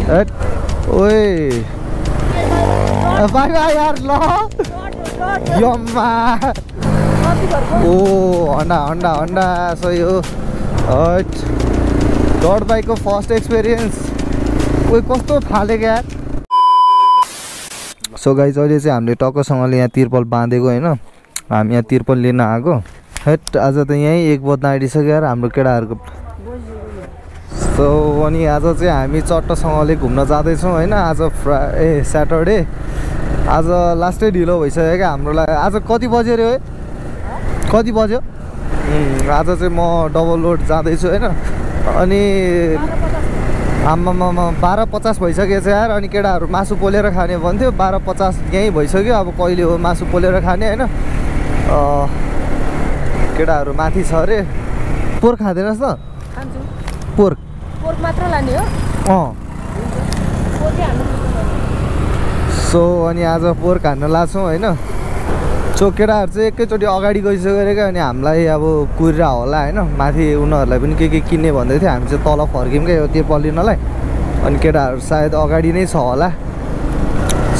ओए by by यार ल यम्मा ओ हन्डा हन्डा हन्डा सही हो डट बाइकको फर्स्ट एक्सपिरियन्स ओइ कस्तो फालेको यार सो गाइज अहिले चाहिँ हामीले टक्कसँगले यहाँ तिर्पल बाँधेको होइन हामी यहाँ तिर्पल लिन आएको हेट आज त यहीँ 1 बज्न आँटिसक्यो यार हाम्रो केटाहरूको सो अनि आज चाहिँ हामी चट्टसँगले घुम्न जाँदैछौँ होइन आज स्याटरडे आज लास्टै ढिलो भइसक्यो क्या हाम्रो लागि आज कति बज्यो रे कति बज्यो आज चाहिँ म डबल लोड जाँदैछु होइन अनि आम्मामा 12:50 भइसकेको छ यार अनि केटाहरू मासु पोलेर खाने भन्थ्यो 12:50 यहीँ भइसक्यो अब कहिले हो मासु पोलेर खाने होइन केटाहरू माथि छ अरे पोर्क खाँदैनस् त पोर्क मात्र लाने हो सो अनि आज पोर्क हान्न लाग्छौँ होइन सो केटाहरू चाहिँ एकैचोटि अगाडि गइसक्यो अरे क्या अनि हामीलाई अब कुरिरा होला होइन माथि उनीहरूलाई पनि के किन्ने भन्दै थियो हामी चाहिँ तल फर्क्यौँ क्या यो तिर्पल लिनलाई अनि केटाहरू सायद अगाडि नै छ होला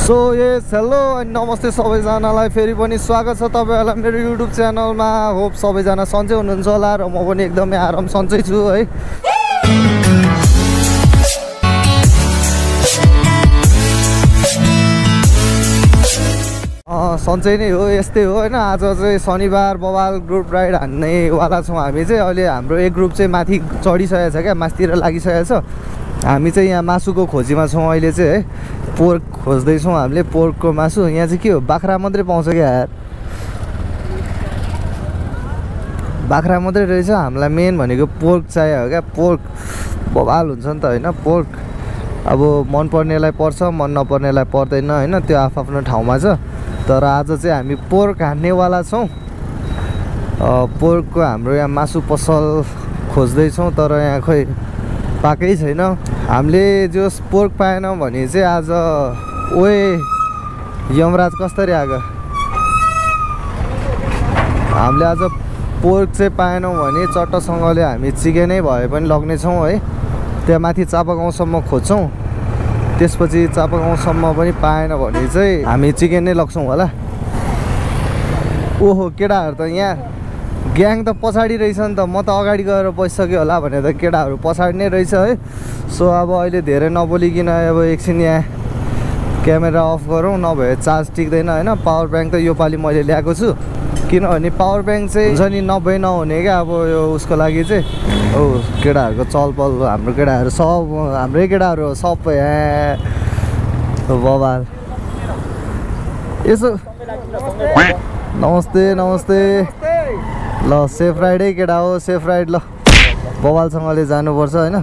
सो यस हेलो अनि नमस्ते सबैजनालाई फेरि पनि स्वागत छ तपाईँहरूलाई मेरो युट्युब च्यानलमा होप सबैजना सन्चै हुनुहुन्छ होला र म पनि एकदमै आराम सन्चै छु है सन्चै नै हो यस्तै हो होइन आज चाहिँ शनिबार बवाल ग्रुप राइड हान्नेवाला छौँ हामी चाहिँ अहिले हाम्रो एक ग्रुप चाहिँ माथि चढिसकेको छ क्या माथितिर लागिसकेको छ हामी चाहिँ यहाँ मासुको खोजीमा छौँ अहिले चाहिँ है पोर्क खोज्दैछौँ हामीले पोर्कको मासु यहाँ चाहिँ के हो बाख्रा मात्रै पाउँछ क्या यार बाख्रा मात्रै रहेछ हामीलाई मेन भनेको पोर्क चाहियो हो क्या पोर्क बवाल हुन्छ नि त होइन पोर्क अब मन पर्नेलाई पर्छ मन नपर्नेलाई पर्दैन होइन त्यो आफ्नो ठाउँमा छ तर आज चाहिँ हामी पोर्क हान्नेवाला छौँ पोर्कको हाम्रो यहाँ मासु पसल खोज्दैछौँ तर यहाँ खोइ पाएकै छैन हामीले जो पोर्क पाएनौँ भने चाहिँ आज ओए यमराज कसरी आएको हामीले आज पोर्क चाहिँ पाएनौँ भने चट्टसँगले हामी चिकनै भए पनि लग्नेछौँ है त्यहाँ माथि चापागाउँसम्म खोज्छौँ त्यसपछि चापागाउँसम्म पनि पाएन भने चाहिँ हामी चिकन नै लग्छौँ होला ओहो केटाहरू त यहाँ ग्याङ त पछाडि रहेछ नि त म त अगाडि गएर बसिसक्यो होला भने त केटाहरू पछाडि नै रहेछ है सो अब अहिले धेरै नबोलिकन अब एकछिन यहाँ क्यामेरा अफ गरौँ नभए चार्ज टिक्दैन होइन पावर ब्याङ्क त योपालि मैले ल्याएको छु किनभने पावर ब्याङ्क चाहिँ हुन्छ नि नभए नहुने क्या अब यो उसको लागि चाहिँ हो केटाहरूको चलपल हाम्रो केटाहरू सब हाम्रै केटाहरू सब बवाल यसो नमस्ते नमस्ते ल सेफ राइडै केटा हो सेफ राइड ल बवालसँगले जानुपर्छ होइन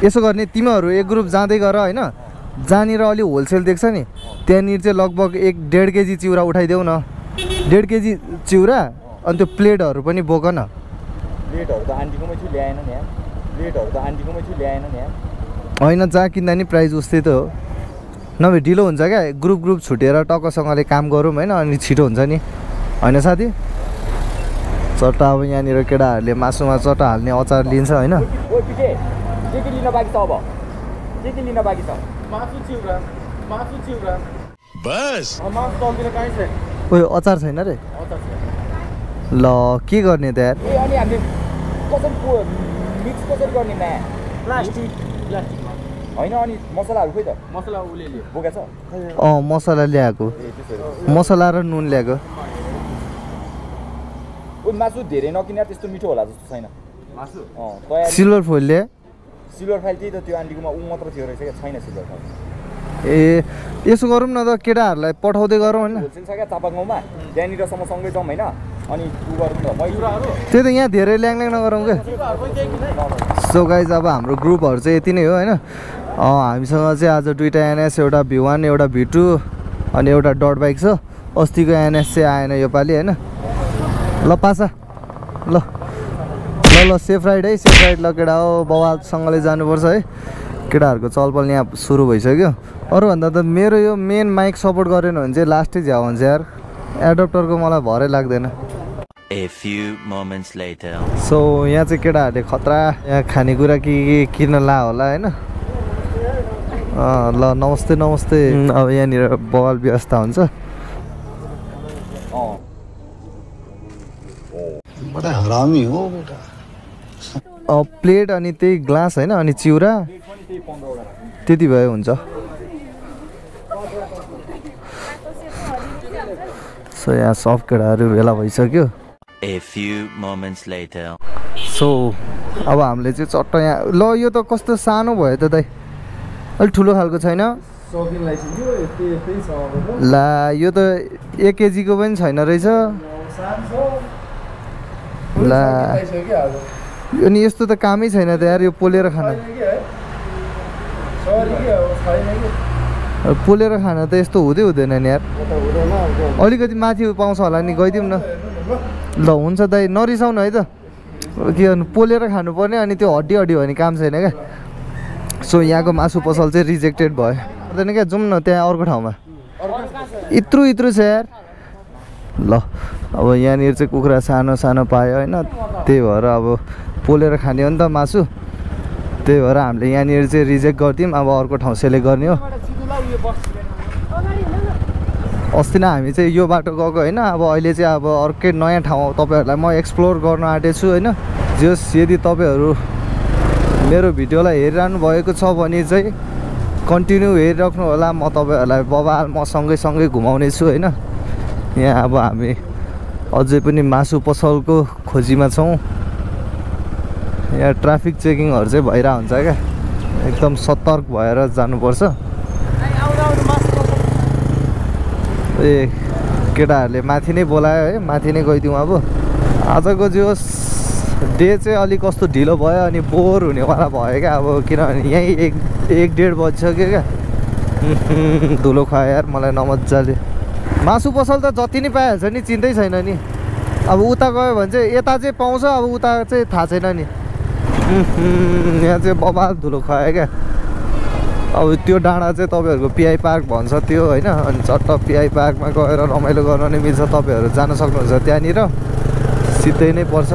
यसो गर्ने तिमीहरू एक ग्रुप जाँदै गर होइन जहाँनिर अलि होलसेल देख्छ नि त्यहाँनिर चाहिँ लगभग 1.5 केजी चिउरा उठाइदेऊ न 1.5 केजी चिउरा अनि त्यो प्लेटहरू पनि बोक न होइन जहाँ किन्दा नि प्राइस उस्तै त हो नभए ढिलो हुन्छ क्या ग्रुप छुटेर टक्कसँगले काम गरौँ होइन अनि छिटो हुन्छ नि होइन साथी चट्टा अब यहाँनिर केटाहरूले मासुमा चट्टा हाल्ने अचार लिन्छ होइन ओ अचार छैन रे ल के गर्ने त यार मसला ल्याएको मसला र नुन ल्याएको मासु धेरै नकिने त्यस्तो मिठो होला जस्तो छैन सिल्भर फोइल ल्या सिल्भर फाइल चाहिँ त त्यो आन्टीकोमा ऊ मात्र थियो रहेछ क्या छैन सिल्भर फाइल ए यसो गरौँ न त केटाहरूलाई पठाउँदै गरौँ होइन होलसेल छ क्या चापागाउँमा त्यहाँनिरसम्म सँगै जाउँ होइन अनि ऊ गरौँ न त्यही त यहाँ धेरै ल्याङ नगरौँ क्या सो गाइज अब हाम्रो ग्रुपहरू चाहिँ यति नै हो होइन हामीसँग चाहिँ आज दुईवटा एनएस एउटा V1 एउटा V2 अनि एउटा डट बाइक छ अस्तिको एनएस चाहिँ आएन योपालि होइन ल पासा ल ल ल सेफ राइड है सेफ राइड ल केटा हो बवालसँगले जानुपर्छ है केटाहरूको चलपल यहाँ सुरु भइसक्यो अरूभन्दा त मेरो यो मेन माइक सपोर्ट गरेन भने चाहिँ लास्टै झ्याउ हुन्छ यार एडप्टरको मलाई भरै लाग्दैन A few moments later. So यहाँ चाहिँ केटाहरूले खतरा यहाँ खानेकुरा के किन्न ला होला होइन ल नमस्ते नमस्ते अब यहाँनिर बवाल व्यवस्था हुन्छ बड़ा हरामी हो बेटा प्लेट अनि त्यही ग्लास होइन अनि चिउरा त्यति भए हुन्छ सो यहाँ सब केटाहरू भेला भइसक्यो A few moments later. So अब हामीले चाहिँ चट्ट यहाँ ल यो त कस्तो सानो भयो त दाइ अलिक ठुलो खालको छैन ला यो त 1 केजीको पनि छैन रहेछ ला अनि यस्तो त कामै छैन त यार यो पोलेर खान पोलेर खान त यस्तो हुँदैन नि यार अलिकति माथि पाउँछ होला नि गइदिउँ न ल हुन्छ दाइ नरिसाउनु है त के गर्नु पोलेर खानुपर्ने अनि त्यो हड्डी हड्डी भने काम छैन क्या सो यहाँको मासु पसल चाहिँ रिजेक्टेड भयो हुँदैन क्या जाउँ न त्यहाँ अर्को ठाउँमा इत्रु छ यार ल अब यहाँनिर चाहिँ कुखुरा सानो सानो पायो होइन त्यही भएर अब पोलेर खाने हो नि त मासु त्यही भएर हामीले यहाँनिर चाहिँ रिजेक्ट गरिदिउँ अब अर्को ठाउँ सेलेक्ट गर्ने हो अस्ति नै हामी चाहिँ यो बाटो गएको होइन अब अहिले चाहिँ अब अर्कै नयाँ ठाउँ तपाईँहरूलाई म एक्सप्लोर गर्न आँटेको छु होइन जस यदि तपाईँहरू मेरो भिडियोलाई हेरिरहनु भएको छ भने चाहिँ कन्टिन्यू हेरिराख्नु होला म तपाईँहरूलाई बबाल म सँगै घुमाउने छु होइन यहाँ अब हामी अझै पनि मासु पसलको खोजीमा छौँ यहाँ ट्राफिक चेकिङहरू चाहिँ भइरहेको हुन्छ क्या एकदम सतर्क भएर जानुपर्छ ए केटाहरूले माथि नै बोलायो है माथि नै गइदिउँ अब आजको जो डे चाहिँ अलिक कस्तो ढिलो भयो अनि बोर हुनेवाला भयो क्या अब किनभने यहीँ 1-1.5 बजिसक्यो क्या धुलो खुवायो यार मलाई नमजाले मासु पसल त जति नै पाइहाल्छ नि चिन्दै छैन नि अब उता गयो भने चाहिँ यता चाहिँ पाउँछ अब उता चाहिँ थाहा छैन नि यहाँ चाहिँ बबाल धुलो खुवायो क्या अब त्यो डाँडा चाहिँ तपाईँहरूको पिआई पार्क भन्छ त्यो होइन अनि चट्ट पिआई पार्कमा गएर रमाइलो गर्न नै मिल्छ तपाईँहरू जान सक्नुहुन्छ त्यहाँनिर सिधै नै पर्छ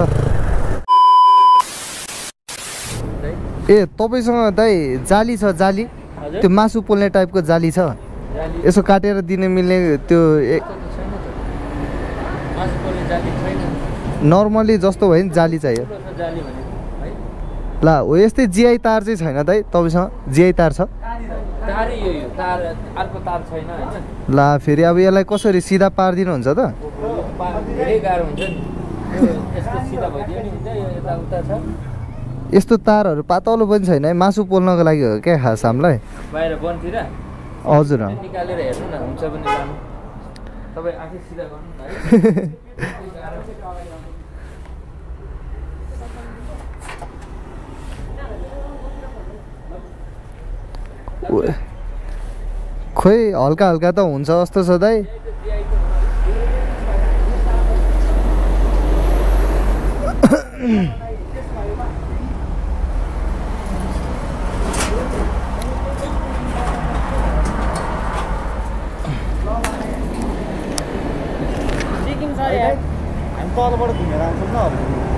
ए तपाईँसँग दाइ जाली छ जाली त्यो मासु पोल्ने टाइपको जाली छ यसो काटेर दिन मिल्ने त्यो नर्मली जस्तो भयो नि जाली चाहियो ला हो यस्तै जिआई तार चाहिँ छैन दाइ तपाईँसँग जिआई तार छ ला फेरि अब यसलाई कसरी सिधा पारिदिनुहुन्छ त यस्तो तारहरू पातलो पनि छैन है मासु पोल्नको लागि हो क्या खास हामीलाई हजुर खोइ हल्का हल्का त हुन्छ जस्तो छ दाइ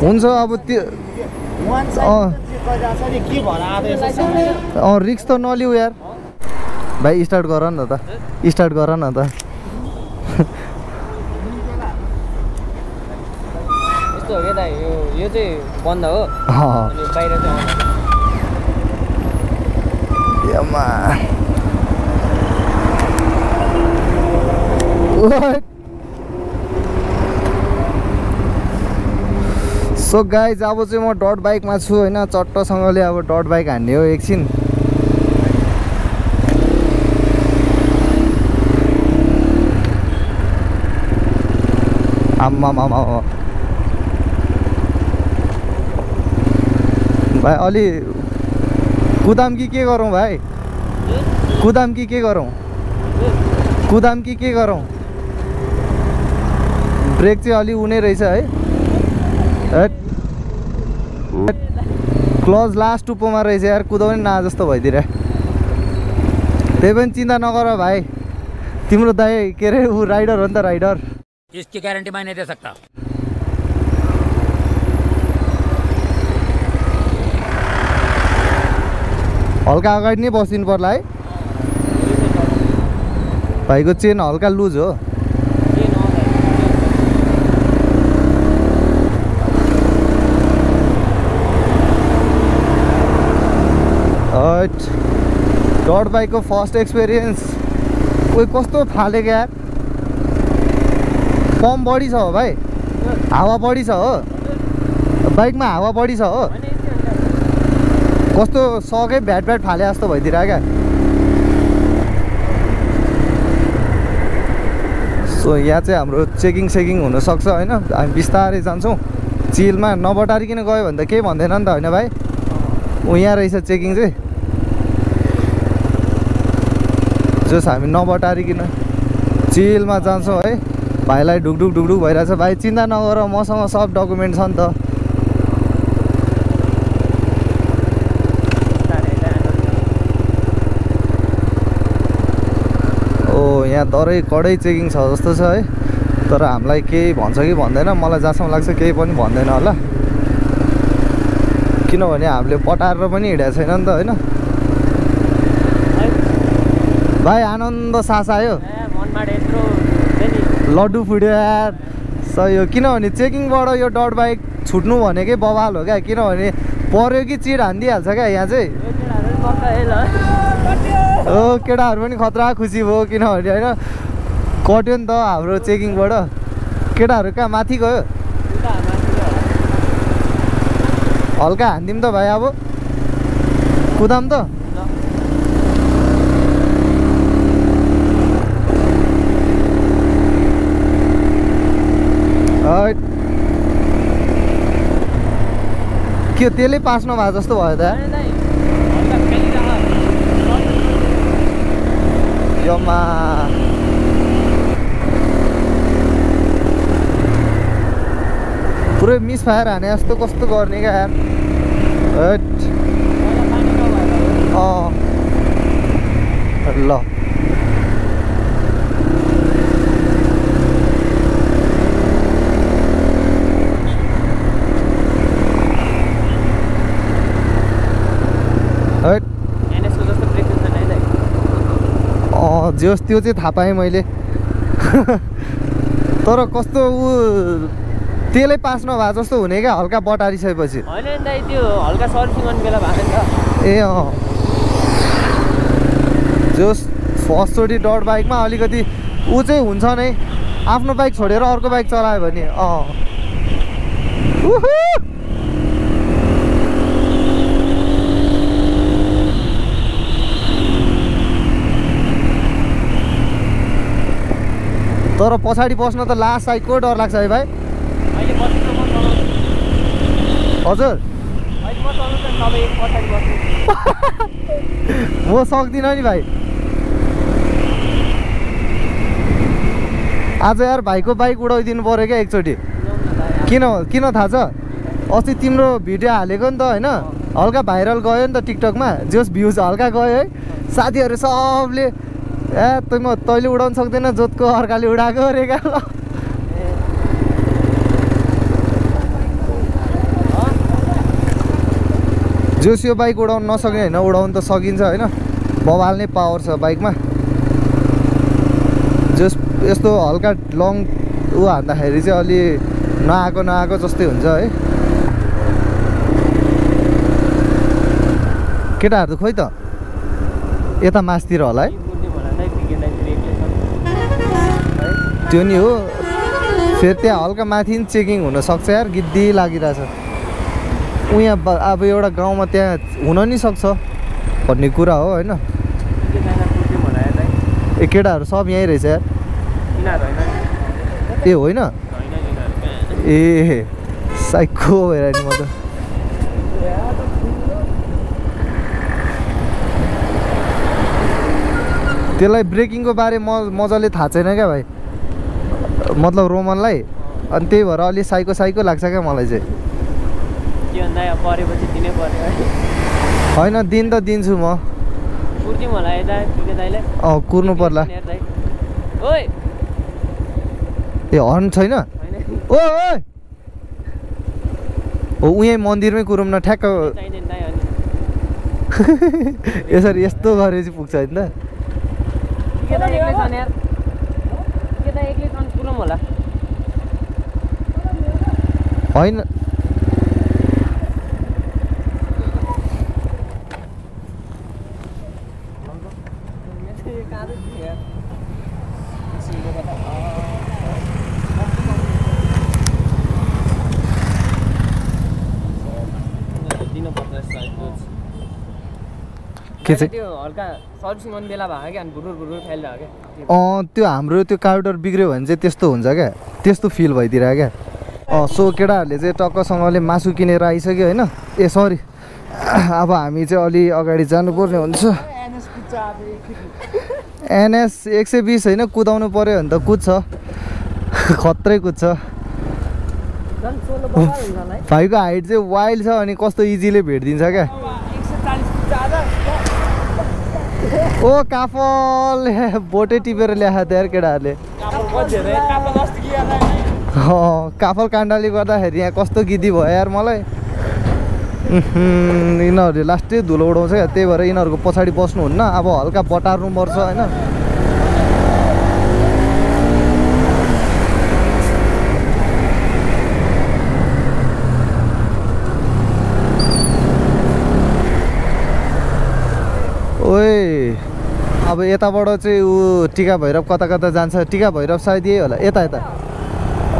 हुन्छ अब त्यो रिक्स त नलिऊ यार भाइ स्टार्ट गर न त स्टार्ट गर न त यस्तो हो क्या दाइ यो चाहिँ बन्द हो अनि बाहिर चाहिँ सो गाइज अब चाहिँ म डट बाइकमा छु होइन चट्टसँगले अब डट बाइक हान्ने हो एकछिन आम्मा भाइ अलि कुदाम कि के गरौँ भाइ कुदाम कि के गरौँ कुदाम कि के गरौँ ब्रेक चाहिँ अलि उनी रहेछ है क्लज लास्ट टुप्पोमा रहेछ यार कुदाउने ना जस्तो भइदिएर त्यही पनि चिन्ता नगर भाइ तिम्रो दाइ के अरे ऊ राइडर हो नि त राइडर इसकी गारंटी मैं नहीं दे सकता हल्का अगाडि नै बसिदिनु पर्ला है भाइको चेन हल्का लुज हो डट बाइकको फर्स्ट एक्सपिरियन्स उयो कस्तो फालेको यार पम्प बढी छ हो भाइ हावा बढी छ हो बाइकमा हावा बढी छ हो कस्तो सकै भ्याट भ्याट फाले जस्तो भइदिएर क्या सो यहाँ चाहिँ हाम्रो चेकिङ सेकिङ हुनसक्छ होइन हामी बिस्तारै जान्छौँ चिलमा नबटारिकन गयो भने त केही भन्दैन नि त होइन भाइ ऊ यहाँ रहेछ चेकिङ चाहिँ जस हामी नबटारिकन चिलमा जान्छौँ है भाइलाई ढुकढुक ढुकढुक भइरहेछ भाइ चिन्ता नगर मसँग सब डकुमेन्ट छ नि त ओ यहाँ तरै कडै चेकिङ छ जस्तो छ है तर हामीलाई केही भन्छ कि भन्दैन मलाई जहाँसम्म लाग्छ केही पनि भन्दैन होला किनभने हामीले पटाएर पनि हिँडेको छैन नि त होइन भाइ आनन्द सास आयो लड्डु फुट्यो यार सही हो किनभने चेकिङबाट यो डट बाइक छुट्नु भनेकै बवाल हो क्या किनभने पर्यो कि चिड हानिदिइहाल्छ क्या यहाँ चाहिँ हो केटाहरू पनि खतरा खुसी भयो किनभने होइन कट्यो नि त हाम्रो चेकिङबाट केटाहरू कहाँ माथि गयो हल्का हानिदिउँ त भाइ अब कुदाम त के त्यसले पास नभए जस्तो भयो त यम्मा पुरै मिस फायर हाने जस्तो कस्तो गर्ने क्या यार ल जोस् त्यो चाहिँ थाहा पाएँ मैले तर कस्तो ऊ त्यसले पास नभए जस्तो हुने क्या हल्का बटारिसकेपछि ए अँ जोस् फर्स्टचोटि डट बाइकमा अलिकति ऊ चाहिँ हुन्छ नै आफ्नो बाइक छोडेर अर्को बाइक चलायो भने तर पछाडि बस्न त लास्ट साइडको डर लाग्छ है भाइ हजुर म सक्दिनँ नि भाइ आज यार भाइको बाइक उडाइदिनु पऱ्यो क्या एकचोटि किन थाहा छ अस्ति तिम्रो भिडियो हालेको नि त होइन हल्का भाइरल गयो नि त टिकटकमा जस भ्युज हल्का गयो है साथीहरू सबले तैँले उडाउनु सक्दैन जोतको अर्काले उडाएको अरे क्या ल जोस यो बाइक उडाउनु नसक्ने होइन उडाउनु त सकिन्छ होइन बवाल नै पावर छ बाइकमा जोस यस्तो हल्का लङ ऊ हान्दाखेरि चाहिँ अलि नआएको जस्तै हुन्छ है केटाहरू त खोइ त यता मासतिर होला है त्यो नि हो फेरि त्यहाँ हल्का माथि नि चेकिङ हुनसक्छ यार गिद्दी लागिरहेछ यहाँ अब एउटा गाउँमा त्यहाँ हुन नि सक्छ भन्ने कुरा हो होइन ए केटाहरू सब यहीँ रहेछ यार ए होइन ए साइको भएर नि म त त्यसलाई ब्रेकिङको बारे मजाले थाहा छैन क्या भाइ मतलब रोमनलाई अनि त्यही भएर अलि साइको लाग्छ क्या मलाई चाहिँ होइन दिन त दिन्छु म कुर्नु पर्ला ए हर्न छैन ओ यहीँ मन्दिरमै कुरौँ न ठ्याक्क यसरी यस्तो गरेपछि पुग्छ होइन त केटा एक्लै छन् यार केटा एक्लै छन् पुरौँ होला होइन के चाहिँ त्यो हल्का सर्भिसिङ गर्ने बेला भएको क्या अनि भुरुर भुरुर फैलिरहेको क्या त्यो हाम्रो त्यो कार्डर बिग्रियो भने चाहिँ त्यस्तो हुन्छ क्या त्यस्तो फिल भइदिएर क्या सो केटाहरूले चाहिँ टक्कसँगले मासु किनेर आइसक्यो होइन ए सरी अब हामी चाहिँ अलि अगाडि जानुपर्ने हुन्छ एनएस 120 होइन कुदाउनु पऱ्यो भने त कुद्छ खत्रै कुद्छ भाइको हाइट चाहिँ वाइल्ड छ अनि कस्तो इजीले भेटिदिन्छ क्या ओ काफल बोटै टिपेर ल्याएको त यार केटाहरूले काफल काण्डले गर्दाखेरि यहाँ कस्तो गिदी भयो यार मलाई यिनीहरूले लास्टै धुलो उडाउँछ क्या त्यही भएर यिनीहरूको पछाडि बस्नुहुन्न अब हल्का बटार्नुपर्छ होइन ओए अब यताबाट चाहिँ ऊ टिका भैरव कता कता जान्छ टिका भैरव सायद यही होला यता यता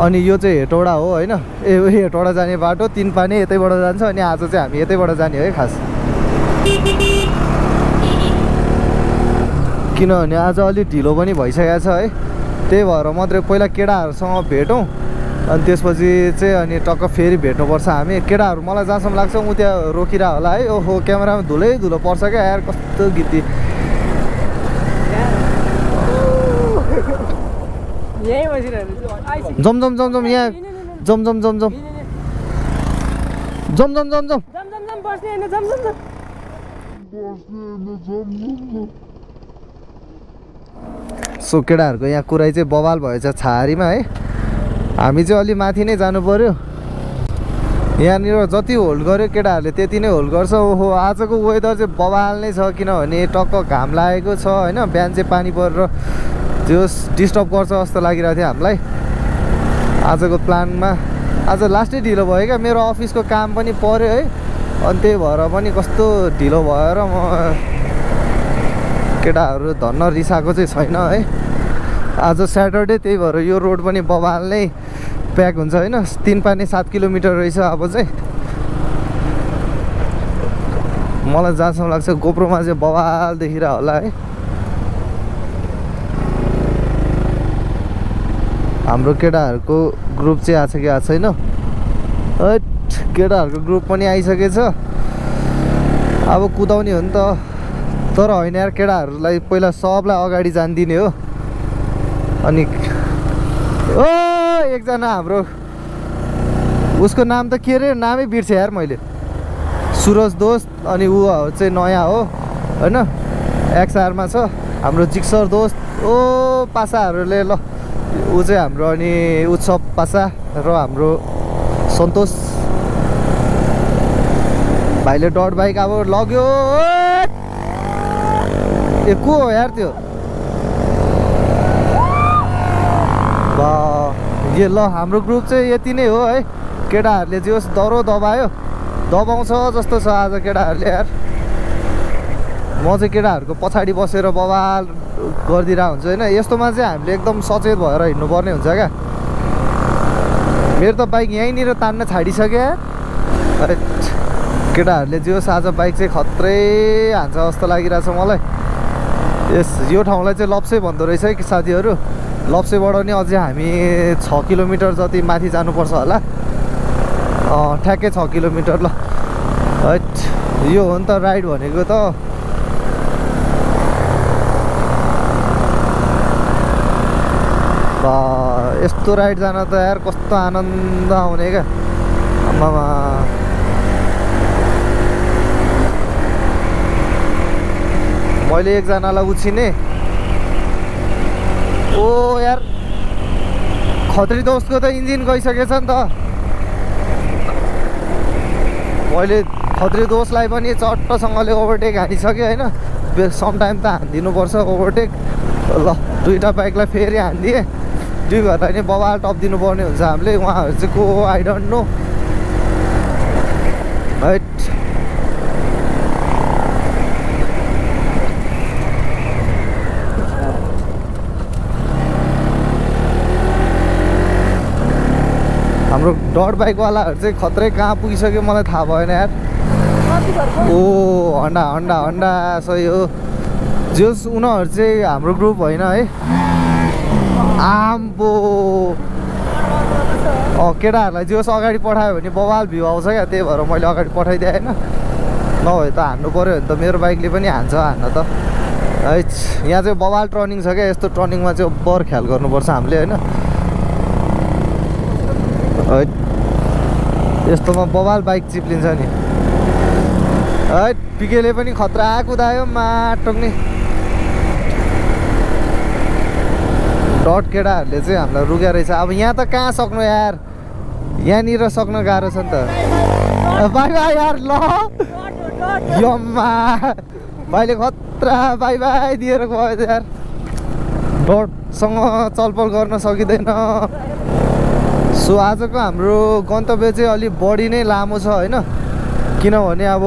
अनि यो चाहिँ हेटौडा हो होइन ए हेटौडा जाने बाटो 3 पानी यतैबाट जान्छ अनि आज चाहिँ हामी यतैबाट जाने है खास किनभने आज अलिक ढिलो पनि भइसकेको छ है त्यही भएर मात्रै पहिला केटाहरूसँग भेटौँ अनि त्यसपछि चाहिँ अनि टक्क फेरि भेट्नुपर्छ हामी केटाहरू मलाई जहाँसम्म लाग्छ ऊ त्यहाँ रोकिरह होला है ओहो क्यामेरामा धुलै धुलो पर्छ क्या यार कस्तो गीती यहीँ बसिरहेको जम जम जम जम यहाँ जम जम जम जम जम जम जम जम बस्ने होइन जम जम सो केटाहरूको यहाँ कुरै चाहिँ बवाल भएछ छहारीमा है हामी चाहिँ अलि माथि नै जानु पर्यो यहाँनिर जति होल्ड गर्यो केटाहरूले त्यति नै होल्ड गर्छ ओहो आजको वेदर चाहिँ बवाल नै छ किनभने टक्क घाम लागेको छ होइन बिहान चाहिँ पानी परेर त्यो डिस्टर्ब गर्छ जस्तो लागिरहेको थियो हामीलाई आजको प्लानमा आज लास्टै ढिलो भयो क्या मेरो अफिसको काम पनि पर्यो है अनि त्यही भएर पनि कस्तो ढिलो भएर म केटाहरू धन्न रिसाएको चाहिँ छैन है आज स्याटरडे त्यही भएर यो रोड पनि बवाल नै प्याक हुन्छ होइन 3 पानी 7 किलोमिटर रहेछ अब चाहिँ मलाई जहाँसम्म लाग्छ गोप्रोमा चाहिँ बवाल देखिरह होला है हाम्रो केटाहरूको ग्रुप चाहिँ आएको छ कि आएको छैन केटाहरूको ग्रुप पनि आइसकेछ अब कुदाउने हो नि त तर होइन यार केटाहरूलाई पहिला सबलाई अगाडि जानिदिने हो अनि ओ एकजना हाम्रो उसको नाम त के अरे नामै बिर्सेँ यार मैले सुरज दोस्त अनि ऊ चाहिँ नयाँ हो होइन एक्सआरमा छ हाम्रो जिक्सर दोस्त ओ पासाहरूले ल ऊ चाहिँ हाम्रो अनि उत्सव पासा र हाम्रो सन्तोष भाइले डट बाइक अब लग्यो ए को हो यार त्यो यो ल हाम्रो ग्रुप चाहिँ यति नै हो है केटाहरूले जे होस् डरो दबायो दबाउँछ जस्तो छ आज केटाहरूले यार म चाहिँ केटाहरूको पछाडि बसेर बवाल गरिदिरहेको हुन्छ होइन यस्तोमा चाहिँ हामीले एकदम सचेत भएर हिँड्नुपर्ने हुन्छ क्या मेरो त बाइक यहीँनिर तान्न छाडिसक्यो अरे केटाहरूले जे होस् आज बाइक चाहिँ खत्रै हान्छ जस्तो लागिरहेछ मलाई यस यो ठाउँलाई चाहिँ लप्से भन्दो रहेछ है साथीहरू लप्सेबाट नि अझै हामी 6 किलोमिटर जति माथि जानुपर्छ होला ठ्याक्कै 6 किलोमिटर ल हैट यो हो नि त राइड भनेको त यस्तो राइड जान त यार कस्तो आनन्द आउने क्या आमामा मैले एकजनालाई उछिने ओ यार खत्री दोस्तको त इन्जिन गइसकेछ नि त मैले खत्री दोषलाई पनि चट्टसँगले ओभरटेक हानिसक्यो होइन सम टाइम त हानिदिनुपर्छ ओभरटेक ल दुईवटा बाइकलाई फेरि हानिदिएँ दुई घरलाई नै बवाल टप दिनुपर्ने हुन्छ हामीले उहाँहरू चाहिँ को आई डोन्ट नो हैट हाम्रो डट बाइकवालाहरू चाहिँ खत्रै कहाँ पुगिसक्यो मलाई थाहा भएन यार ओ हन्डा हन्डा हन्डा सही हो जोस् उनीहरू चाहिँ हाम्रो ग्रुप होइन है आम्बो केटाहरूलाई जोस् अगाडि पठायो भने बवाल भ्यू आउँछ क्या त्यही भएर मैले अगाडि पठाइदिएँ होइन नभए त हान्नु पऱ्यो भने त मेरो बाइकले पनि हान्छ हान्न त है यहाँ चाहिँ बवाल टर्निङ छ क्या यस्तो टर्निङमा चाहिँ बर ख्याल गर्नुपर्छ हामीले होइन यस्तोमा बवाल बाइक चिप्लिन्छ नि है पिकेले पनि खतरा कुदायो माटोक्ने डट केटाहरूले चाहिँ हामीलाई रुगा रहेछ अब यहाँ त कहाँ सक्नु यार यहाँनिर सक्न गाह्रो छ नि त बाई बाई यार ल यम्मा भाइले खतरा बाई बाई दिएर गयो यार डटसँग चलपल गर्न सकिँदैन सो आजको हाम्रो गन्तव्य चाहिँ अलिक बढी नै लामो छ होइन किनभने अब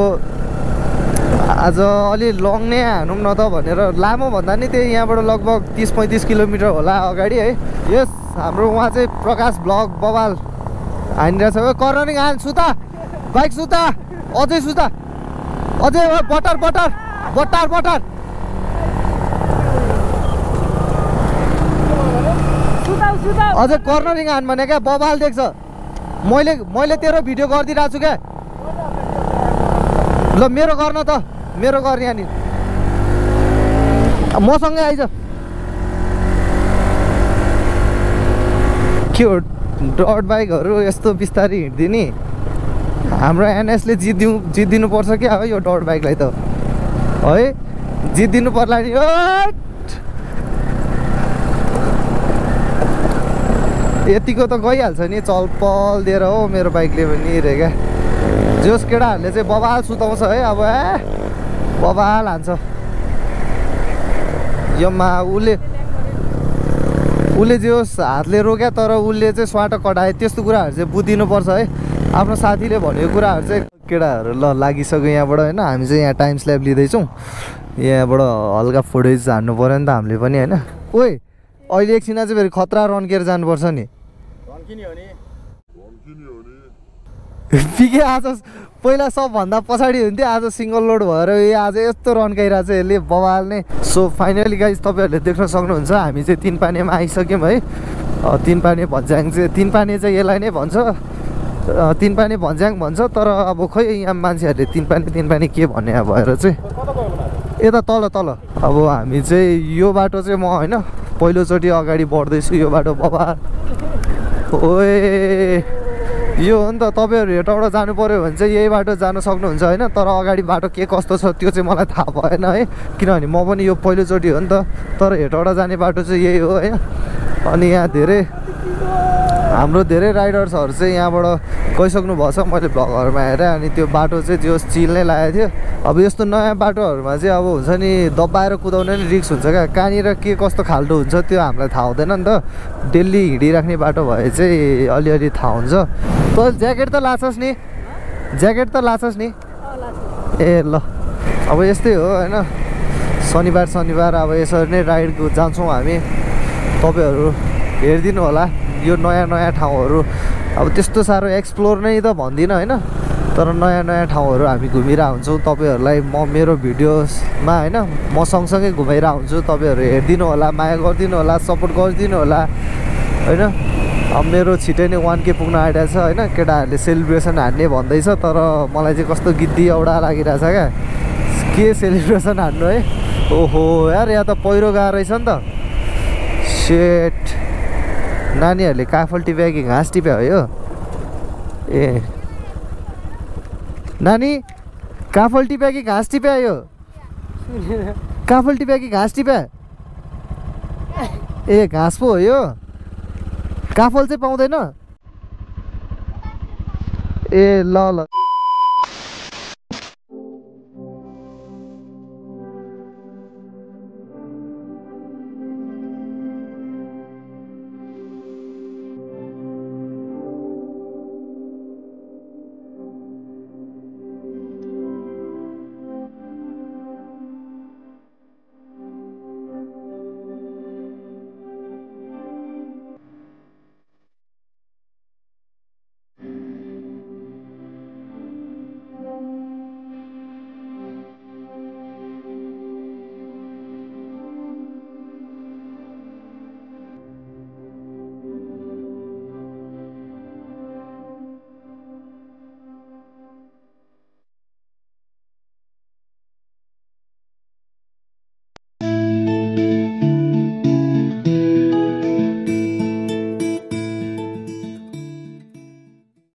आज अलि लङ नै हानौँ न त भनेर लामो भन्दा नि त्यही यहाँबाट लगभग 30-35 किलोमिटर होला अगाडि है यस हाम्रो उहाँ चाहिँ प्रकाश ब्लग बवाल हानिरहेछ कर्नरिङ हान सुता बाइक सुता अझै सुता अझै बटर बटर बटर बटर अझै कर्नरिङ हान भने क्या बवाल देख्छ मैले तेरो भिडियो गरिदिरहेको छु क्या ल मेरो गर्न त मेरो गर यहाँनिर मसँगै आइज के हो डट बाइकहरू यस्तो बिस्तारै हिँड्दिने हाम्रो एनएसले जित्दिनु पर्छ क्या हो यो डट बाइकलाई त है जित्दिनु पर्ला नि यतिको त गइहाल्छ नि चलपल दिएर हो मेरो बाइकले पनि रे क्या जोस केटाहरूले चाहिँ बवाल सुताउँछ है अब बवाल हान्छ यम्मा उसले जोस हातले रोक्या तर उसले चाहिँ स्वाटो कटायो त्यस्तो कुराहरू चाहिँ बुझिदिनुपर्छ है आफ्नो साथीले भनेको कुराहरू चाहिँ केटाहरू ल लागिसक्यो यहाँबाट होइन हामी चाहिँ यहाँ टाइम स्ल्याब लिँदैछौँ यहाँबाट हल्का फुटेज हान्नु पऱ्यो नि त हामीले पनि होइन ओइ अहिले एकछिन चाहिँ फेरि खतरा रन्केर जानुपर्छ नि पिके आज पहिला सबभन्दा पछाडि हुन्थ्यो आज सिङ्गल लोड भएर आज यस्तो रन्काइरहेको छ यसले बवाल नै सो फाइनली गाइज तपाईँहरूले देख्न सक्नुहुन्छ हामी चाहिँ तिन पानीमा आइसक्यौँ है तिन पानी भन्ज्याङ चाहिँ तिन पानी चाहिँ यसलाई नै भन्छ तिन पानी भन्ज्याङ भन्छ तर अब खोइ यहाँ मान्छेहरूले तिन पानी के भन्ने भएर चाहिँ यता तल तल अब हामी चाहिँ यो बाटो चाहिँ म होइन पहिलोचोटि अगाडि बढ्दैछु यो बाटो बवाल ओए यो हो नि त तपाईँहरू हेटौँबाट जानु पऱ्यो भने चाहिँ यही बाटो जानु सक्नुहुन्छ होइन तर अगाडि बाटो के कस्तो छ त्यो चाहिँ मलाई थाहा भएन है किनभने म पनि यो पहिलोचोटि हो नि त तर हेटौँबाट जाने बाटो चाहिँ यही हो है अनि यहाँ हाम्रो धेरै राइडर्सहरू चाहिँ यहाँबाट गइसक्नु भएको छ मैले भ्लगहरूमा हेरेँ अनि त्यो बाटो चाहिँ जो चिल नै लागेको थियो अब यस्तो नयाँ बाटोहरूमा चाहिँ अब हुन्छ नि दबाएर कुदाउने नि रिस्क हुन्छ क्या कहाँनिर के कस्तो खाल्टो हुन्छ त्यो हामीलाई थाहा हुँदैन नि त डेली हिँडिराख्ने बाटो भए चाहिँ अलिअलि थाहा हुन्छ त ज्याकेट त लाछस् नि ज्याकेट त लाछस् नि ए ल अब यस्तै हो होइन शनिबार अब यसरी नै राइड जान्छौँ हामी तपाईँहरू हेरिदिनु होला यो नयाँ ठाउँहरू अब त्यस्तो साह्रो एक्सप्लोर नै त भन्दिनँ होइन तर नयाँ ठाउँहरू हामी घुमिरहेको हुन्छौँ तपाईँहरूलाई म मेरो भिडियोसमा होइन म सँगसँगै घुमाइरहेको हुन्छु तपाईँहरू हेरिदिनु होला माया गरिदिनु होला सपोर्ट गरिदिनु होला होइन अब मेरो छिटै नै 1K पुग्न आइरहेको छ होइन केटाहरूले सेलिब्रेसन हान्ने भन्दैछ तर मलाई चाहिँ कस्तो गिद्दी एउटा लागिरहेछ क्या के सेलिब्रेसन हान्नु है ओहो यार यहाँ त पहिरो गएको रहेछ नि त सेट नानीहरूले काफल टिप्यो कि घाँस टिप्यो हो ए नानी काफल टिप्यो कि घाँस टिप्यो यो काफल टिप्यो कि घाँस टिप्यो ए घाँस पो हो यो काफल चाहिँ पाउँदैन ए ल